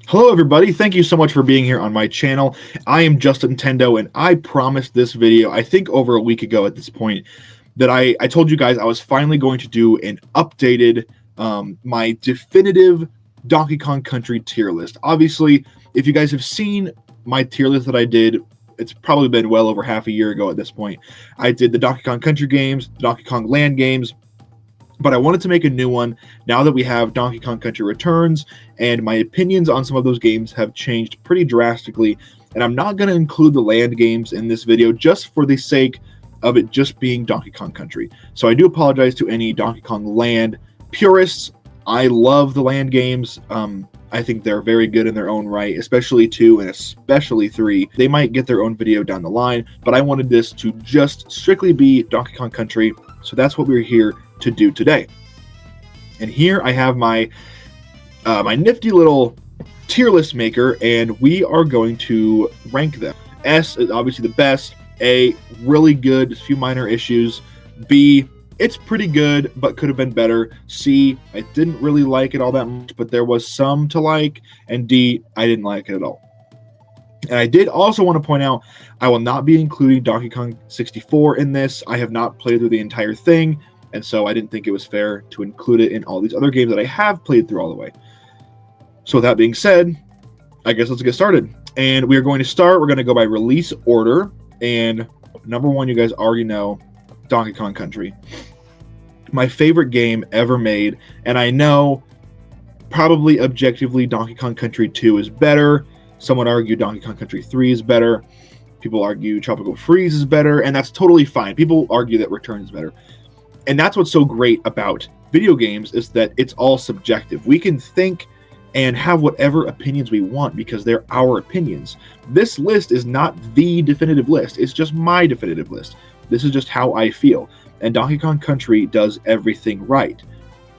Hello everybody, thank you so much for being here on my channel. I am Just Nintendo, and I promised this video, I think over a week ago at this point, that I told you guys I was finally going to do an updated, my definitive Donkey Kong Country tier list. Obviously, if you guys have seen my tier list that I did, it's probably been well over half a year ago at this point. I did the Donkey Kong Country games, the Donkey Kong Land games, but I wanted to make a new one now that we have Donkey Kong Country Returns, and my opinions on some of those games have changed pretty drastically, and I'm not going to include the land games in this video just for the sake of it just being Donkey Kong Country. So I do apologize to any Donkey Kong Land purists. I love the land games. I think they're very good in their own right, especially 2 and especially 3. They might get their own video down the line, but I wanted this to just strictly be Donkey Kong Country, so that's what we're here to do today. And here I have my my nifty little tier list maker, and we are going to rank them. S is obviously the best. A, really good, just a few minor issues. B, it's pretty good, but could have been better. C, I didn't really like it all that much, but there was some to like. And D, I didn't like it at all. And I did also want to point out, I will not be including Donkey Kong 64 in this. I have not played through the entire thing, and so I didn't think it was fair to include it in all these other games that I have played through all the way. So with that being said, I guess let's get started. And we are going to start, we're going to go by release order. And number 1, you guys already know, Donkey Kong Country. My favorite game ever made, and I know probably objectively Donkey Kong Country 2 is better. Some would argue Donkey Kong Country 3 is better. People argue Tropical Freeze is better, and that's totally fine. People argue that Return is better. And that's what's so great about video games, is that it's all subjective. We can think and have whatever opinions we want because they're our opinions. This list is not the definitive list. It's just my definitive list. This is just how I feel. And Donkey Kong Country does everything right.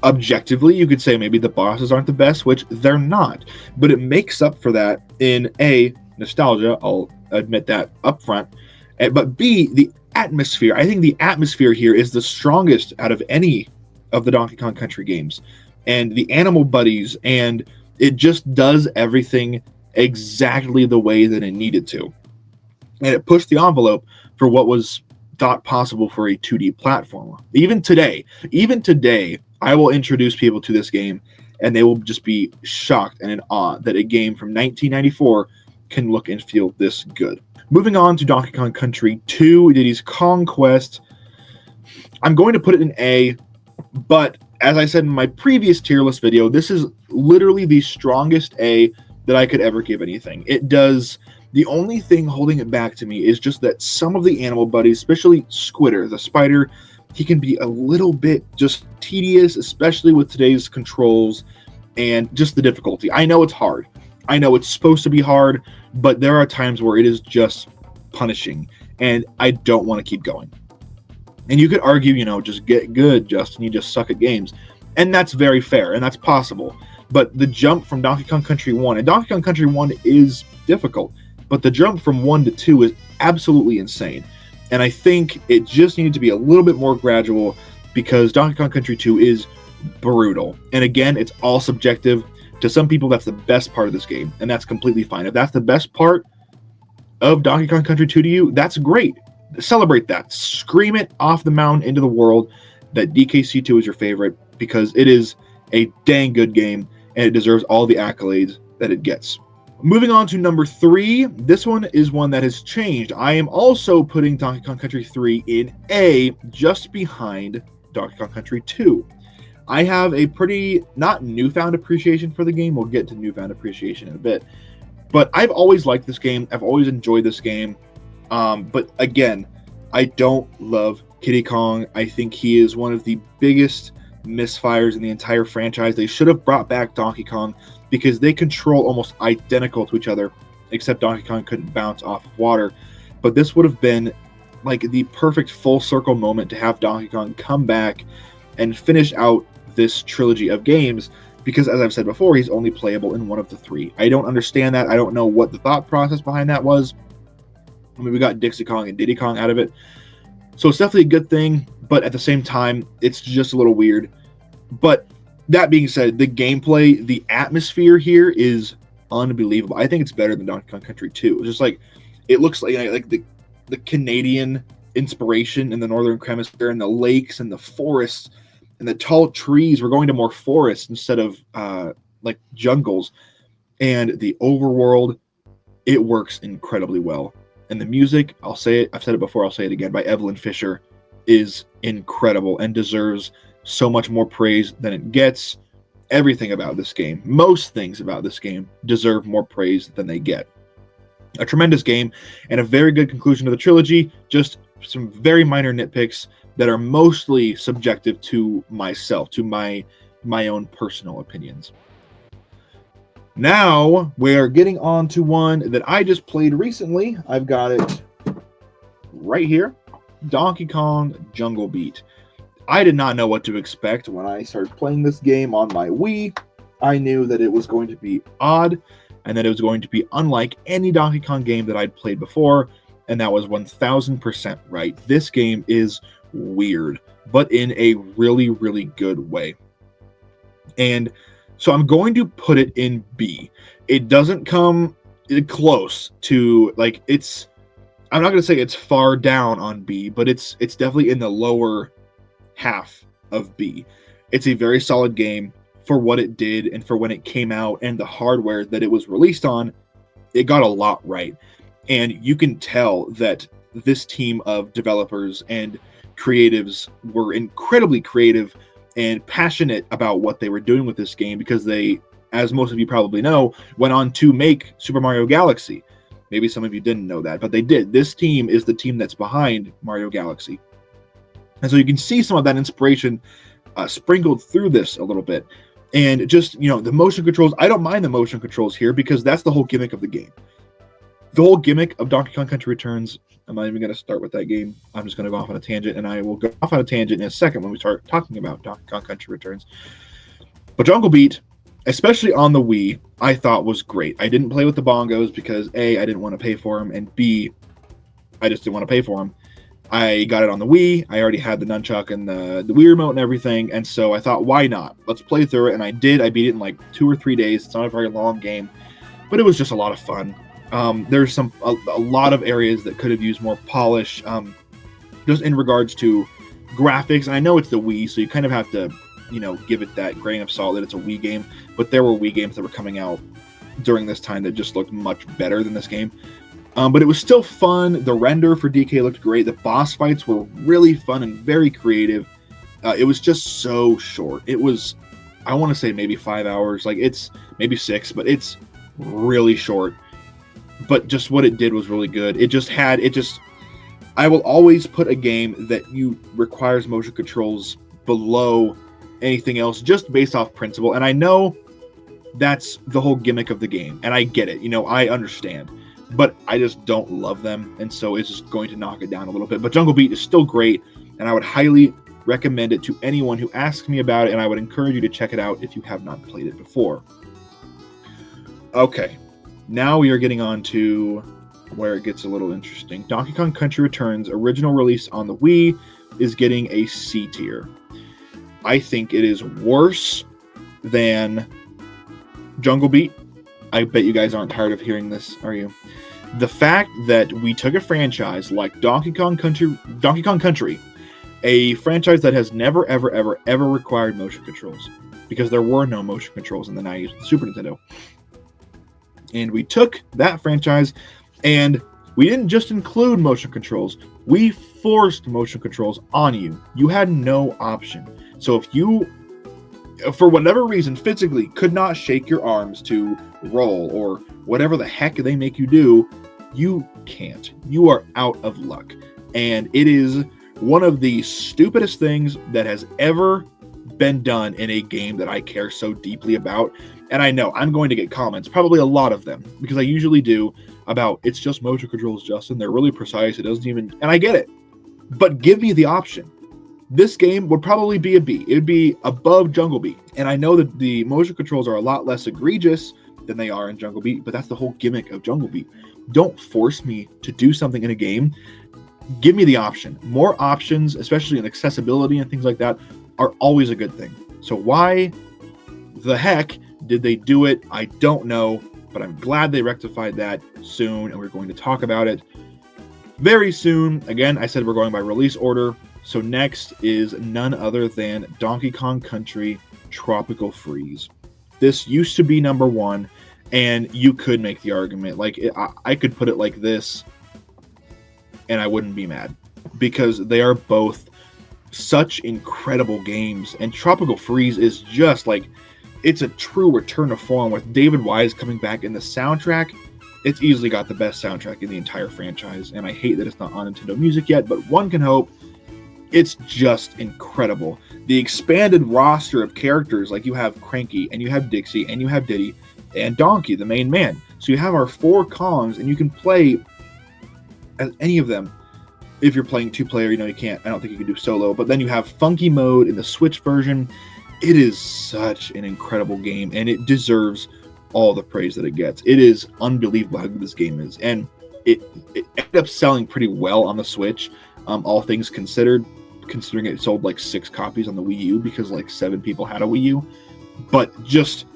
Objectively, you could say maybe the bosses aren't the best, which they're not. But it makes up for that in A, nostalgia. I'll admit that up front. But B, the atmosphere. I think the atmosphere here is the strongest out of any of the Donkey Kong Country games. And the animal buddies, and it just does everything exactly the way that it needed to. And it pushed the envelope for what was thought possible for a 2D platformer. Even today, I will introduce people to this game, and they will just be shocked and in awe that a game from 1994 can look and feel this good. Moving on to Donkey Kong Country 2, Diddy's Kong Quest. I'm going to put it in A, but as I said in my previous tier list video, this is literally the strongest A that I could ever give anything. It does. The only thing holding it back to me is just that some of the animal buddies, especially Squitter, the spider, he can be a little bit just tedious, especially with today's controls and just the difficulty. I know it's hard. I know it's supposed to be hard, but there are times where it is just punishing, and I don't want to keep going. And you could argue, just get good, Justin. You just suck at games. And that's very fair, and that's possible. But the jump from Donkey Kong Country 1, and Donkey Kong Country 1 is difficult, but the jump from 1 to 2 is absolutely insane. And I think it just needed to be a little bit more gradual because Donkey Kong Country 2 is brutal. And again, it's all subjective. To some people, that's the best part of this game, and that's completely fine. If that's the best part of Donkey Kong Country 2 to you, that's great. Celebrate that. Scream it off the mountain into the world that DKC 2 is your favorite, because it is a dang good game, and it deserves all the accolades that it gets. Moving on to number 3, this one is one that has changed. I am also putting Donkey Kong Country 3 in A, just behind Donkey Kong Country 2. I have a pretty, not newfound appreciation for the game. We'll get to newfound appreciation in a bit. But I've always liked this game. I've always enjoyed this game. But again, I don't love Kiddy Kong. I think he is one of the biggest misfires in the entire franchise. They should have brought back Donkey Kong because they control almost identical to each other, except Donkey Kong couldn't bounce off of water. But this would have been like the perfect full circle moment to have Donkey Kong come back and finish out this trilogy of games, because as I've said before, he's only playable in one of the 3. I don't understand that. I don't know what the thought process behind that was. I mean, we got Dixie Kong and Diddy Kong out of it. So it's definitely a good thing, but at the same time, it's just a little weird. But that being said, the gameplay, the atmosphere here is unbelievable. I think it's better than Donkey Kong Country 2. It's just like, it looks like the Canadian inspiration in the Northern Hemisphere, and the lakes and the forests and the tall trees. We're going to more forests instead of like jungles. And the overworld, it works incredibly well. And the music, I'll say it, I've said it before, I'll say it again, by Evelyn Fisher is incredible and deserves so much more praise than it gets. Everything about this game, most things about this game, deserve more praise than they get. A tremendous game and a very good conclusion to the trilogy. Just some very minor nitpicks that are mostly subjective to myself, to my own personal opinions. Now we're getting on to one that I just played recently. I've got it right here. Donkey Kong Jungle Beat. I did not know what to expect when I started playing this game on my Wii. I knew that it was going to be odd and that it was going to be unlike any Donkey Kong game that I'd played before, and that was 1000% right. This game is weird, but in a really, really good way. And so I'm going to put it in B. It doesn't come close to, like, it's, I'm not going to say it's far down on B, but it's definitely in the lower half of B. It's a very solid game for what it did and for when it came out and the hardware that it was released on. It got a lot right. And you can tell that this team of developers and creatives were incredibly creative and passionate about what they were doing with this game, because they, as most of you probably know, went on to make Super Mario Galaxy. Maybe some of you didn't know that, but they did. This team is the team that's behind Mario Galaxy. And so you can see some of that inspiration sprinkled through this a little bit. And just, you know, the motion controls, I don't mind the motion controls here because that's the whole gimmick of the game. The whole gimmick of Donkey Kong Country Returns, I'm not even going to start with that game. I'm just going to go off on a tangent, and I will go off on a tangent in a second when we start talking about Donkey Kong Country Returns. But Jungle Beat, especially on the Wii, I thought was great. I didn't play with the bongos because A, I didn't want to pay for them, and B, I just didn't want to pay for them. I got it on the Wii. I already had the nunchuck and the Wii remote and everything, and so I thought, why not? Let's play through it, and I did. I beat it in like 2 or 3 days. It's not a very long game, but it was just a lot of fun. There's a lot of areas that could have used more polish, just in regards to graphics. And I know it's the Wii, so you kind of have to, you know, give it that grain of salt that it's a Wii game. But there were Wii games that were coming out during this time that just looked much better than this game. But it was still fun. The render for DK looked great. The boss fights were really fun and very creative. It was just so short. It was, I want to say maybe 5 hours. Like, it's maybe 6, but it's really short. But just what it did was really good. I will always put a game that requires motion controls below anything else, just based off principle. And I know that's the whole gimmick of the game, and I get it. You know, I understand. But I just don't love them, and so it's just going to knock it down a little bit. But Jungle Beat is still great, and I would highly recommend it to anyone who asks me about it, and I would encourage you to check it out if you have not played it before. Okay, now we are getting on to where it gets a little interesting. Donkey Kong Country Returns, original release on the Wii, is getting a C tier. I think it is worse than Jungle Beat. I bet you guys aren't tired of hearing this, are you? The fact that we took a franchise like Donkey Kong Country, a franchise that has never, ever, ever, ever required motion controls, because there were no motion controls in the 90s with the Super Nintendo. And we took that franchise, and we didn't just include motion controls. We forced motion controls on you. You had no option. So if you, for whatever reason, physically could not shake your arms to roll or whatever the heck they make you do, you can't. You are out of luck. And it is one of the stupidest things that has ever been done in a game that I care so deeply about. And I know I'm going to get comments, probably a lot of them, because I usually do, about it's just motion controls, Justin. They're really precise. It doesn't even, and I get it. But give me the option. This game would probably be a B. It would be above Jungle Beat. And I know that the motion controls are a lot less egregious than they are in Jungle Beat, but that's the whole gimmick of Jungle Beat. Don't force me to do something in a game. Give me the option. More options, especially in accessibility and things like that, are always a good thing. So why the heck did they do it? I don't know. but I'm glad they rectified that soon, and we're going to talk about it very soon. Again, I said we're going by release order. So next is none other than Donkey Kong Country Tropical Freeze. This used to be number one, and you could make the argument. Like, I could put it like this, and I wouldn't be mad, because they are both such incredible games. And Tropical Freeze is just like, it's a true return to form with David Wise coming back in the soundtrack. It's easily got the best soundtrack in the entire franchise, and I hate that it's not on Nintendo Music yet, but one can hope. It's just incredible. The expanded roster of characters, like you have Cranky, and you have Dixie, and you have Diddy, and Donkey, the main man. So you have our 4 Kongs, and you can play as any of them. If you're playing 2-player, you can't. I don't think you can do solo. But then you have Funky Mode in the Switch version. It is such an incredible game, and it deserves all the praise that it gets. It is unbelievable how good this game is, and it ended up selling pretty well on the Switch, all things considered, considering it sold like 6 copies on the Wii U because like 7 people had a Wii U. But just,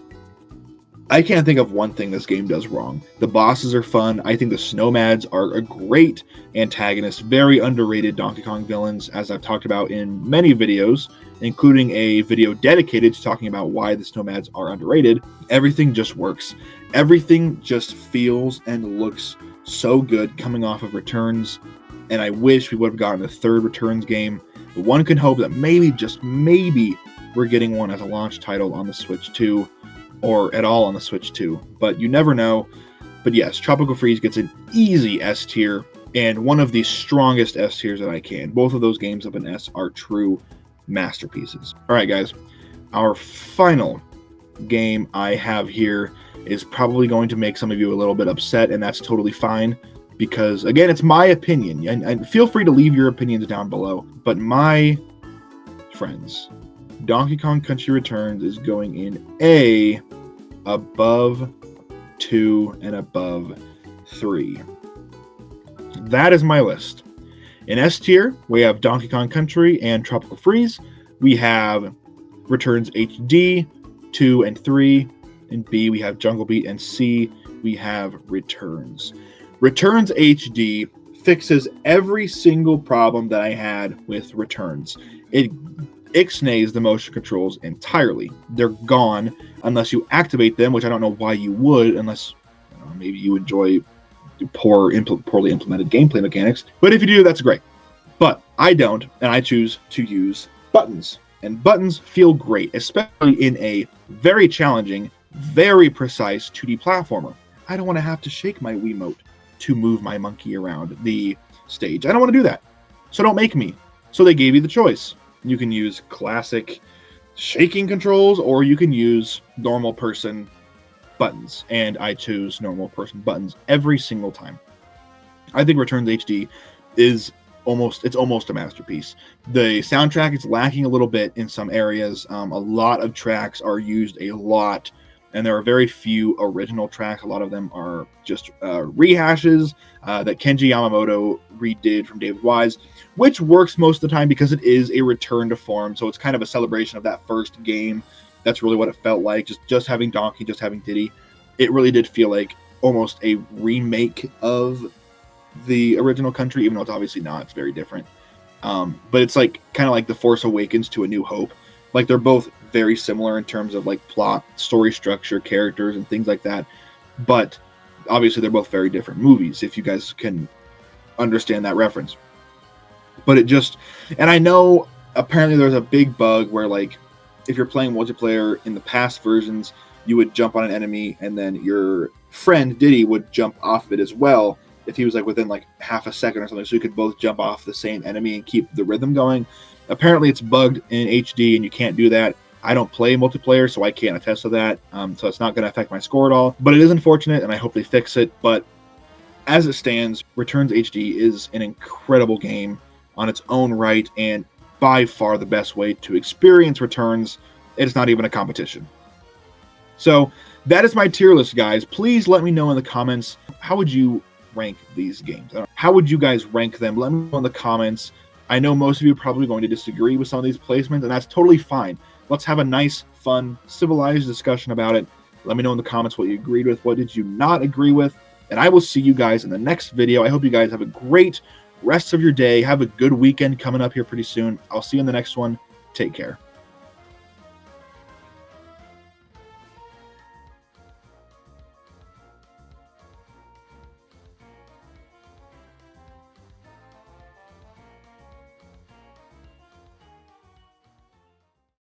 I can't think of one thing this game does wrong. The bosses are fun. I think the Snowmads are a great antagonist, very underrated Donkey Kong villains, as I've talked about in many videos, including a video dedicated to talking about why the Snowmads are underrated. Everything just works. Everything just feels and looks so good coming off of Returns, and I wish we would have gotten a 3rd Returns game. But one can hope that maybe, just maybe, we're getting one as a launch title on the Switch 2, or at all on the Switch 2, but you never know. But yes, Tropical Freeze gets an easy S tier, and one of the strongest S tiers that I can. Both of those games up in S are true masterpieces. All right, guys, our final game I have here is probably going to make some of you a little bit upset, and that's totally fine, because again, it's my opinion, and feel free to leave your opinions down below. But my friends, Donkey Kong Country Returns is going in A, above 2, and above 3. That is my list. In S tier, we have Donkey Kong Country and Tropical Freeze. We have Returns HD, 2 and 3. In B, we have Jungle Beat, and C, we have Returns. Returns HD fixes every single problem that I had with Returns. It ixnays the motion controls entirely. They're gone unless you activate them, which I don't know why you would, unless maybe you enjoy poorly implemented gameplay mechanics. But if you do, that's great. But I don't, and I choose to use buttons. And buttons feel great, especially in a very challenging, very precise 2D platformer. I don't want to have to shake my Wiimote to move my monkey around the stage. I don't want to do that. So don't make me. So they gave you the choice. You can use classic shaking controls, or you can use normal person buttons. And I choose normal person buttons every single time. I think Returns HD is almost a masterpiece. The soundtrack is lacking a little bit in some areas. A lot of tracks are used a lot, and there are very few original tracks. A lot of them are just rehashes that Kenji Yamamoto redid from David Wise, which works most of the time because it is a return to form. So it's kind of a celebration of that first game. That's really what it felt like. Just having Donkey, just having Diddy. It really did feel like almost a remake of the original Country, even though it's obviously not. It's very different. But it's like kind of like The Force Awakens to A New Hope. Like, they're both very similar in terms of like plot, story structure, characters, and things like that. But obviously they're both very different movies, if you guys can understand that reference. But it just, and I know apparently there's a big bug where, like, if you're playing multiplayer in the past versions, you would jump on an enemy and then your friend Diddy would jump off of it as well if he was like within like half a second or something, so you could both jump off the same enemy and keep the rhythm going. Apparently it's bugged in HD and you can't do that. I don't play multiplayer, so I can't attest to that. So it's not going to affect my score at all. But it is unfortunate, and I hope they fix it. But as it stands, Returns HD is an incredible game on its own right, and by far the best way to experience Returns. It's not even a competition. So that is my tier list, guys. Please let me know in the comments, how would you rank these games? How would you guys rank them? Let me know in the comments. I know most of you are probably going to disagree with some of these placements, and that's totally fine. Let's have a nice, fun, civilized discussion about it. Let me know in the comments what you agreed with, what did you not agree with, and I will see you guys in the next video. I hope you guys have a great rest of your day. Have a good weekend coming up here pretty soon. I'll see you in the next one. Take care.